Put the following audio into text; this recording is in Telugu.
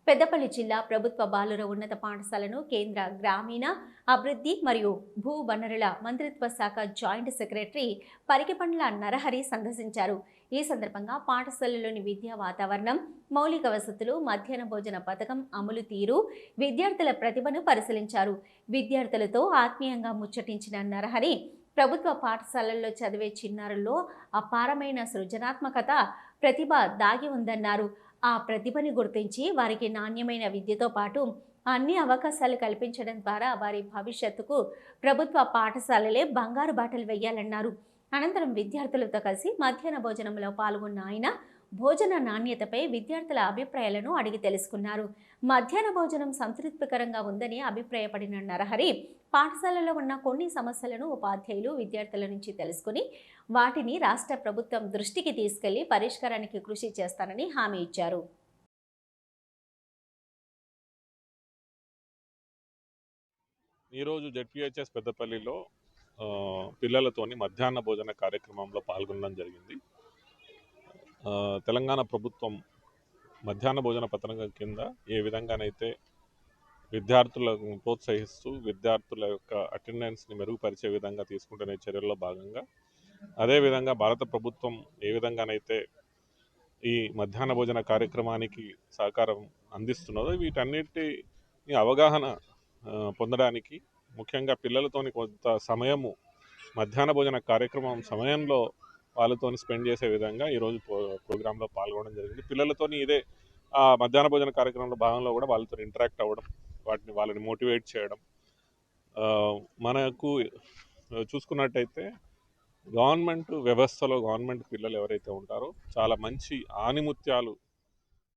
పెద్దపల్లి జిల్లా ప్రభుత్వ బాలుర ఉన్నత పాఠశాలను కేంద్ర గ్రామీణ అభివృద్ధి మరియు భూ వనరుల మంత్రిత్వ శాఖ జాయింట్ సెక్రటరీ పరికిపండ్ల నరహరి సందర్శించారు. ఈ సందర్భంగా పాఠశాలలోని విద్యా వాతావరణం, మౌలిక వసతులు, మధ్యాహ్న భోజన పథకం అమలు తీరు, విద్యార్థుల ప్రతిభను పరిశీలించారు. విద్యార్థులతో ఆత్మీయంగా ముచ్చటించిన నరహరి ప్రభుత్వ పాఠశాలల్లో చదివే చిన్నారుల్లో అపారమైన సృజనాత్మకత, ప్రతిభ దాగి ఉందన్నారు. ఆ ప్రతిభని గుర్తించి వారికి నాణ్యమైన విద్యతో పాటు అన్ని అవకాశాలు కల్పించడం ద్వారా వారి భవిష్యత్తుకు ప్రభుత్వ పాఠశాలలే బంగారు బాటలు వేయాలన్నారు. అనంతరం విద్యార్థులతో కలిసి మధ్యాహ్న భోజనంలో పాల్గొన్న ఆయన భోజన నాణ్యతపై విద్యార్థుల అభిప్రాయాలను అడిగి తెలుసుకున్నారు. మధ్యాహ్న భోజనం సంతృప్తికరంగా ఉందని అభిప్రాయపడిన నరహరి పాఠశాలలో ఉన్న కొన్ని సమస్యలను ఉపాధ్యాయులు విద్యార్థుల నుంచి తెలుసుకుని వాటిని రాష్ట్ర ప్రభుత్వం దృష్టికి తీసుకెళ్లి పరిష్కారానికి కృషి చేస్తానని హామీ ఇచ్చారు. ఈరోజు జెడ్పీహెచ్ఎస్ పెద్దపల్లిలో పిల్లలతోని మధ్యాహ్న భోజన కార్యక్రమంలో పాల్గొనడం జరిగింది. తెలంగాణ ప్రభుత్వం మధ్యాహ్న భోజన పథకం కింద ఏ విధంగానైతే విద్యార్థులను ప్రోత్సహిస్తూ విద్యార్థుల యొక్క అటెండెన్స్ని మెరుగుపరిచే విధంగా తీసుకుంటున్న చర్యల్లో భాగంగా అదేవిధంగా భారత ప్రభుత్వం ఏ విధంగానైతే ఈ మధ్యాహ్న భోజన కార్యక్రమానికి సహకారం అందిస్తున్నదో వీటన్నిటిని అవగాహన పొందడానికి ముఖ్యంగా పిల్లలతోని కొంత సమయము మధ్యాహ్న భోజన కార్యక్రమం సమయంలో వాళ్ళతో స్పెండ్ చేసే విధంగా ఈరోజు ప్రోగ్రాంలో పాల్గొనడం జరిగింది. పిల్లలతోని ఇదే మధ్యాహ్న భోజన కార్యక్రమంలో భాగంలో కూడా వాళ్ళతో ఇంటరాక్ట్ అవ్వడం, వాళ్ళని మోటివేట్ చేయడం. మనకు చూసుకున్నట్టయితే గవర్నమెంట్ వ్యవస్థలో గవర్నమెంట్ పిల్లలు ఎవరైతే ఉంటారో చాలా మంచి ఆణిముత్యాలు